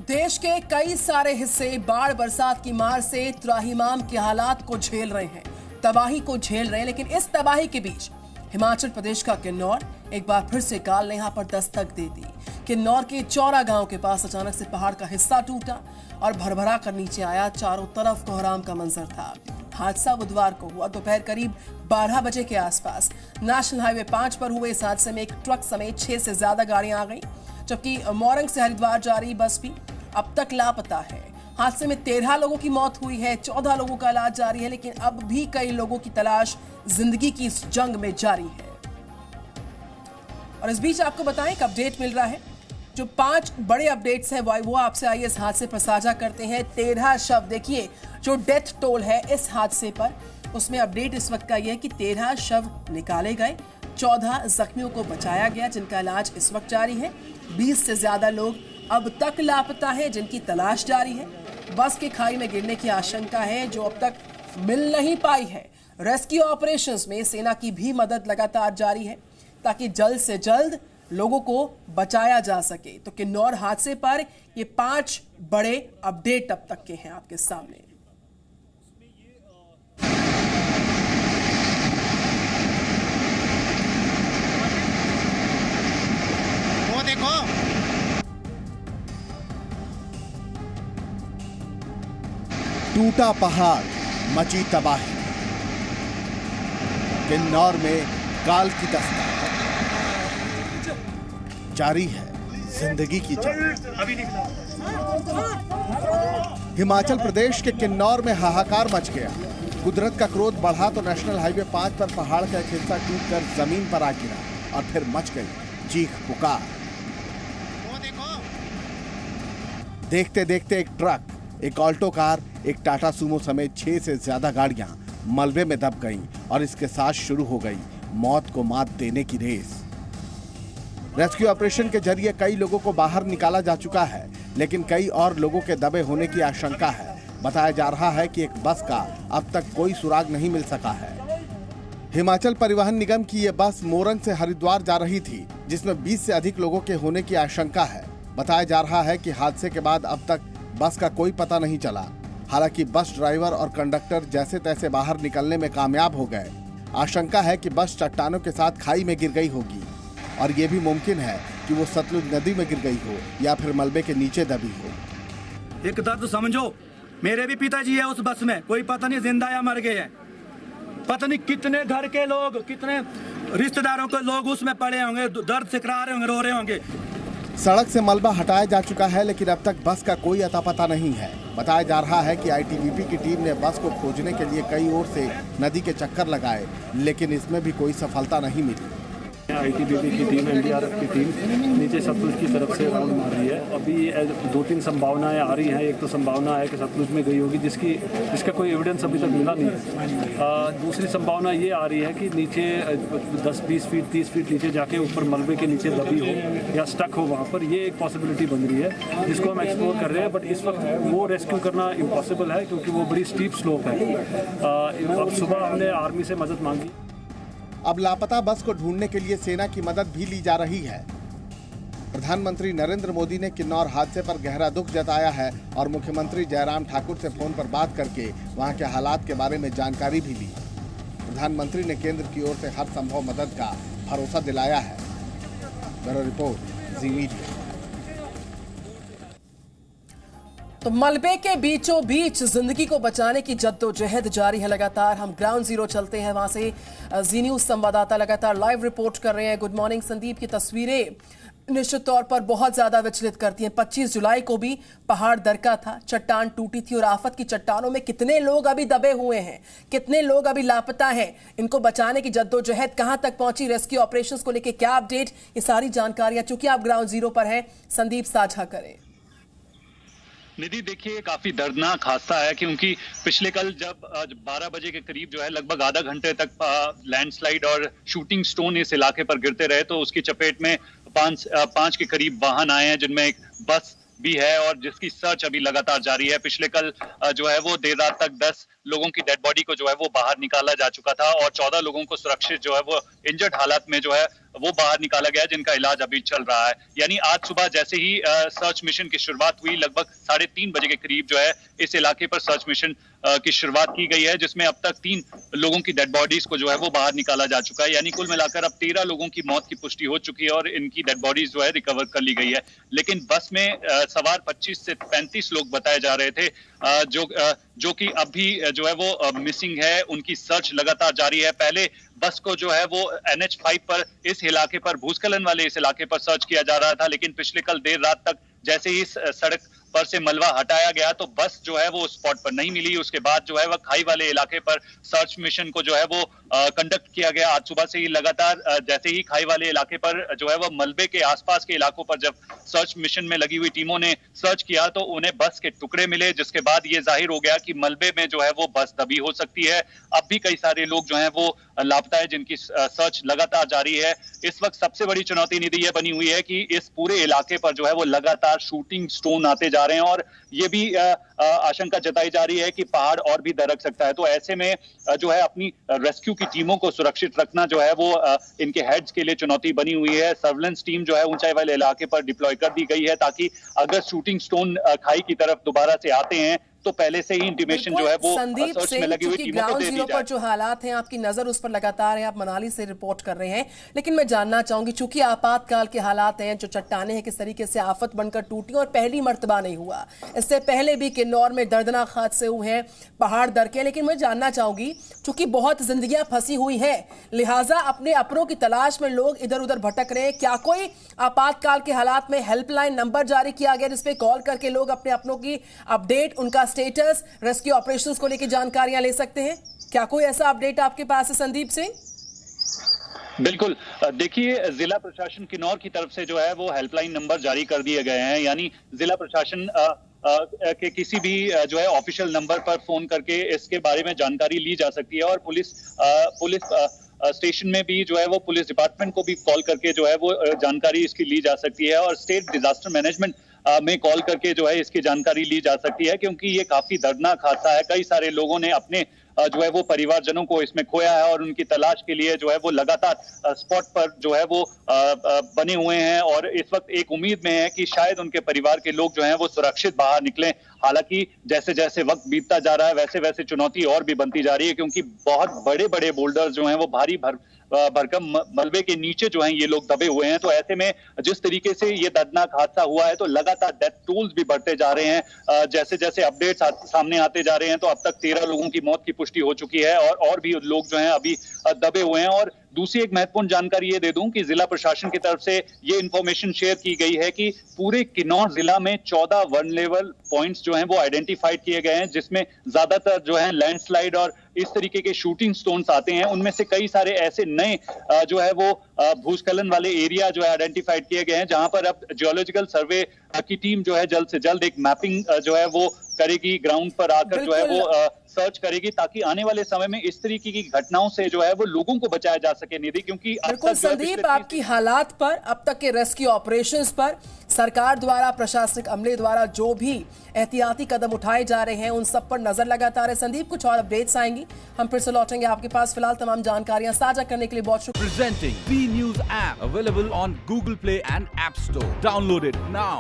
देश के कई सारे हिस्से बाढ़ बरसात की मार से त्राहिमाम के हालात को झेल रहे हैं, तबाही को झेल रहे हैं। लेकिन इस तबाही के बीच हिमाचल प्रदेश का किन्नौर एक बार फिर से काल ने यहां पर दस्तक दे दी। किन्नौर के चौरा गांव के पास अचानक से पहाड़ का हिस्सा टूटा और भरभरा कर नीचे आया। चारों तरफ कोहराम का मंजर था। हादसा बुधवार को हुआ दोपहर करीब 12 बजे के आसपास। नेशनल हाईवे 5 पर हुए इस हादसे में एक ट्रक समेत 6 से ज्यादा गाड़ियां आ गईं, जबकि मोरंग से हरिद्वार जा रही बस भी अब तक लापता है। हादसे में 13 लोगों की मौत हुई है, 14 लोगों का इलाज जारी है, लेकिन अब भी कई लोगों की तलाश जिंदगी की इस जंग में जारी है। और इस बीच आपको बताएं एक अपडेट मिल रहा है। जो 5 बड़े अपडेट्स हैं वो आपसे आइए इस हादसे पर साझा करते हैं। 13 शव, देखिए जो डेथ टोल है इस हादसे पर, उसमें अपडेट इस वक्त का यह है कि 13 शव निकाले गए, 14 जख्मियों को बचाया गया जिनका इलाज इस वक्त जारी है। 20 से ज्यादा लोग अब तक लापता है जिनकी तलाश जारी है। बस के खाई में गिरने की आशंका है जो अब तक मिल नहीं पाई है। रेस्क्यू ऑपरेशंस में सेना की भी मदद लगातार जारी है ताकि जल्द से जल्द लोगों को बचाया जा सके। तो किन्नौर हादसे पर ये 5 बड़े अपडेट अब तक के हैं आपके सामने। वो देखो, टूटा पहाड़, मची तबाही। किन्नौर में काल की दस्तक जारी है, जिंदगी की जंग। हिमाचल प्रदेश के किन्नौर में हाहाकार मच गया। कुदरत का क्रोध बढ़ा तो नेशनल हाईवे 5 पर पहाड़ का एक हिस्सा टूटकर जमीन पर आ गिरा और फिर मच गई चीख पुकार। देखते देखते एक ट्रक, एक ऑल्टो कार, एक टाटा सूमो समेत 6 से ज्यादा गाड़ियां मलबे में दब गईं और इसके साथ शुरू हो गई मौत को मात देने की रेस। रेस्क्यू ऑपरेशन के जरिए कई लोगों को बाहर निकाला जा चुका है, लेकिन कई और लोगों के दबे होने की आशंका है। बताया जा रहा है कि एक बस का अब तक कोई सुराग नहीं मिल सका है। हिमाचल परिवहन निगम की यह बस मोरंग से हरिद्वार जा रही थी, जिसमें 20 से अधिक लोगों के होने की आशंका है। बताया जा रहा है कि हादसे के बाद अब तक बस का कोई पता नहीं चला। हालांकि बस ड्राइवर और कंडक्टर जैसे तैसे बाहर निकलने में कामयाब हो गए। आशंका है कि बस चट्टानों के साथ खाई में गिर गई होगी और ये भी मुमकिन है कि वो सतलुज नदी में गिर गई हो या फिर मलबे के नीचे दबी हो। एक दर्द समझो, मेरे भी पिताजी है उस बस में, कोई पता नहीं जिंदा या मर गए हैं। पता नहीं कितने घर के लोग, कितने रिश्तेदारों के लोग उसमें पड़े होंगे, दर्द से करा रहे होंगे, रो रहे होंगे। सड़क से मलबा हटाया जा चुका है, लेकिन अब तक बस का कोई अता पता नहीं है। बताया जा रहा है कि आईटीबीपी की टीम ने बस को खोजने के लिए कई ओर से नदी के चक्कर लगाए, लेकिन इसमें भी कोई सफलता नहीं मिली। आईटीबीपी की टीम, एनडीआरएफ की टीम नीचे सतलुज की तरफ से राउंड मार रही है। अभी 2-3 संभावनाएं आ रही हैं। एक तो संभावना है कि सतलुज में गई होगी, जिसका कोई एविडेंस अभी तक मिला नहीं है। दूसरी संभावना ये आ रही है कि नीचे 10-20 फीट 30 फीट नीचे जाके ऊपर मलबे के नीचे दबी हो या स्टक हो वहाँ पर। ये एक पॉसिबिलिटी बन रही है जिसको हम एक्सप्लोर कर रहे हैं, बट इस वक्त वो रेस्क्यू करना इम्पॉसिबल है क्योंकि वो बड़ी स्टीप स्लोप है। अब सुबह हमने आर्मी से मदद मांगी। अब लापता बस को ढूंढने के लिए सेना की मदद भी ली जा रही है। प्रधानमंत्री नरेंद्र मोदी ने किन्नौर हादसे पर गहरा दुख जताया है और मुख्यमंत्री जयराम ठाकुर से फोन पर बात करके वहां के हालात के बारे में जानकारी भी ली। प्रधानमंत्री ने केंद्र की ओर से हर संभव मदद का भरोसा दिलाया है। ब्यूरो रिपोर्ट, जी मीडिया। तो मलबे के बीचों बीच जिंदगी को बचाने की जद्दोजहद जारी है लगातार। हम ग्राउंड जीरो चलते हैं, वहां से जी न्यूज संवाददाता लगातार लाइव रिपोर्ट कर रहे हैं। Good morning Sandeep. की तस्वीरें निश्चित तौर पर बहुत ज्यादा विचलित करती हैं। 25 जुलाई को भी पहाड़ दरका था, चट्टान टूटी थी और आफत की चट्टानों में कितने लोग अभी दबे हुए हैं, कितने लोग अभी लापता हैं, इनको बचाने की जद्दोजहद कहां तक पहुंची, रेस्क्यू ऑपरेशंस को लेकर क्या अपडेट, ये सारी जानकारियां चूंकि आप ग्राउंड जीरो पर हैं, संदीप साझा करें। निधि, देखिए काफी दर्दनाक हादसा है क्योंकि पिछले कल जब 12 बजे के करीब जो है लगभग आधा घंटे तक लैंडस्लाइड और शूटिंग स्टोन इस इलाके पर गिरते रहे तो उसकी चपेट में 5 के करीब वाहन आए हैं, जिनमें एक बस भी है और जिसकी सर्च अभी लगातार जारी है। पिछले कल जो है वो देर रात तक 10 लोगों की डेड बॉडी को जो है वो बाहर निकाला जा चुका था और 14 लोगों को सुरक्षित जो है वो इंजर्ड हालत में जो है वो बाहर निकाला गया, जिनका इलाज अभी चल रहा है। यानी आज सुबह जैसे ही सर्च मिशन की शुरुआत हुई, लगभग 3:30 बजे के करीब जो है इस इलाके पर सर्च मिशन की शुरुआत की गई है, जिसमें अब तक 3 लोगों की डेड बॉडीज को जो है वो बाहर निकाला जा चुका है। यानी कुल मिलाकर अब 13 लोगों की मौत की पुष्टि हो चुकी है और इनकी डेड बॉडीज जो है रिकवर कर ली गई है। लेकिन बस में सवार 25 से 35 लोग बताए जा रहे थे, जो कि अभी जो है वो मिसिंग है। उनकी सर्च लगातार जारी है। पहले बस को जो है वो NH5 पर इस इलाके पर, भूस्खलन वाले इस इलाके पर सर्च किया जा रहा था, लेकिन पिछले कल देर रात तक जैसे ही सड़क पर से मलबा हटाया गया तो बस जो है वो स्पॉट पर नहीं मिली। उसके बाद जो है वह खाई वाले इलाके पर सर्च मिशन को जो है वो कंडक्ट किया गया। आज सुबह से ही लगातार जैसे ही खाई वाले इलाके पर जो है वह मलबे के आसपास के इलाकों पर जब सर्च मिशन में लगी हुई टीमों ने सर्च किया तो उन्हें बस के टुकड़े मिले, जिसके बाद ये जाहिर हो गया कि मलबे में जो है वो बस दबी हो सकती है। अब भी कई सारे लोग जो है वो लापता है, जिनकी सर्च लगातार जारी है। इस वक्त सबसे बड़ी चुनौती निधि ये बनी हुई है कि इस पूरे इलाके पर जो है वो लगातार शूटिंग स्टोन आते जा रहे हैं और ये भी आशंका जताई जा रही है कि पहाड़ और भी दरक सकता है। तो ऐसे में जो है अपनी रेस्क्यू की टीमों को सुरक्षित रखना जो है वो इनके हेड्स के लिए चुनौती बनी हुई है। सर्वेलेंस टीम जो है ऊंचाई वाले इलाके पर डिप्लॉय कर दी गई है, ताकि अगर शूटिंग स्टोन खाई की तरफ दोबारा से आते हैं तो पहले से ही इंटीमेशन जो है वो संदीप सर्च में लगी हुई टीमों को दे दी जीरो जाए। पर जो हालात हैं, आपकी नजर उस पर लगातार है, आप मनाली से रिपोर्ट कर रहे हैं, लेकिन मैं जानना चाहूंगी, चूंकि आपातकाल के हालात हैं, जो चट्टाने हैं किस तरीके से आफत बनकर टूटी और पहली मर्तबा नहीं हुआ, इससे पहले भी किन्नौर में दर्दनाक हादसे हुए हैं, पहाड़ दरके। लेकिन मैं जानना चाहूंगी, चूंकि बहुत जिंदगियां फंसी हुई हैं, लिहाजा अपने अपनों की तलाश में लोग इधर उधर भटक रहे हैं, क्या कोई आपातकाल के हालात में हेल्पलाइन नंबर जारी किया गया जिसपे कॉल करके लोग अपने अपनों की अपडेट, उनका स्टेटस, रेस्क्यू ऑपरेशंस को लेकर जानकारियां ले सकते हैं? क्या कोई ऐसा अपडेट आपके पास है संदीप सिंह? बिल्कुल, देखिए जिला प्रशासन किन्नौर की तरफ से जो है वो हेल्पलाइन नंबर जारी कर दिए गए हैं। यानी जिला प्रशासन के किसी भी जो है ऑफिशियल नंबर पर फोन करके इसके बारे में जानकारी ली जा सकती है और पुलिस स्टेशन में भी जो है वो पुलिस डिपार्टमेंट को भी कॉल करके जो है वो जानकारी इसकी ली जा सकती है और स्टेट डिजास्टर मैनेजमेंट में कॉल करके जो है इसकी जानकारी ली जा सकती है, क्योंकि ये काफी दर्दनाक हादसा है। कई सारे लोगों ने अपने जो है वो परिवारजनों को इसमें खोया है और उनकी तलाश के लिए जो है वो लगातार स्पॉट पर जो है वो बने हुए हैं और इस वक्त एक उम्मीद में है कि शायद उनके परिवार के लोग जो हैं वो सुरक्षित बाहर निकलें। हालांकि जैसे जैसे वक्त बीतता जा रहा है वैसे वैसे चुनौती और भी बनती जा रही है, क्योंकि बहुत बड़े बड़े बोल्डर्स जो हैं वो भारी भरकम मलबे के नीचे जो हैं ये लोग दबे हुए हैं। तो ऐसे में जिस तरीके से ये दर्दनाक हादसा हुआ है तो लगातार डेथ टोल्स भी बढ़ते जा रहे हैं। जैसे जैसे अपडेट्स सामने आते जा रहे हैं तो अब तक 13 लोगों की मौत की पुष्टि हो चुकी है और भी लोग जो हैं अभी दबे हुए हैं। और दूसरी एक महत्वपूर्ण जानकारी ये दे दूं कि जिला प्रशासन की तरफ से ये इंफॉर्मेशन शेयर की गई है कि पूरे किन्नौर जिला में 14 वल्नरेबल पॉइंट्स जो हैं वो आइडेंटिफाइड किए गए हैं, जिसमें ज्यादातर जो है लैंडस्लाइड और इस तरीके के शूटिंग स्टोन्स आते हैं। उनमें से कई सारे ऐसे नए जो है वो भूस्खलन वाले एरिया जो है आइडेंटिफाइड किए गए हैं, जहां पर अब जियोलॉजिकल सर्वे की टीम जो है जल्द से जल्द एक मैपिंग जो है वो करेगी, ग्राउंड पर आकर जो है वो सर्च करेगी, ताकि आने वाले समय में इस तरीके की घटनाओं से जो है वो लोगों को बचाया जा सके। निधि, क्योंकि बिल्कुल संदीप, आपकी हालात पर, अब तक के रेस्क्यू ऑपरेशंस पर सरकार द्वारा, प्रशासनिक अमले द्वारा जो भी एहतियाती कदम उठाए जा रहे हैं उन सब पर नजर लगातार है। संदीप, कुछ और अपडेट्स आएंगी, हम फिर से लौटेंगे आपके पास। फिलहाल तमाम जानकारियां साझा करने के लिए बहुत शुक्रिया। Presenting B News app available on Google Play and App Store. Download it now.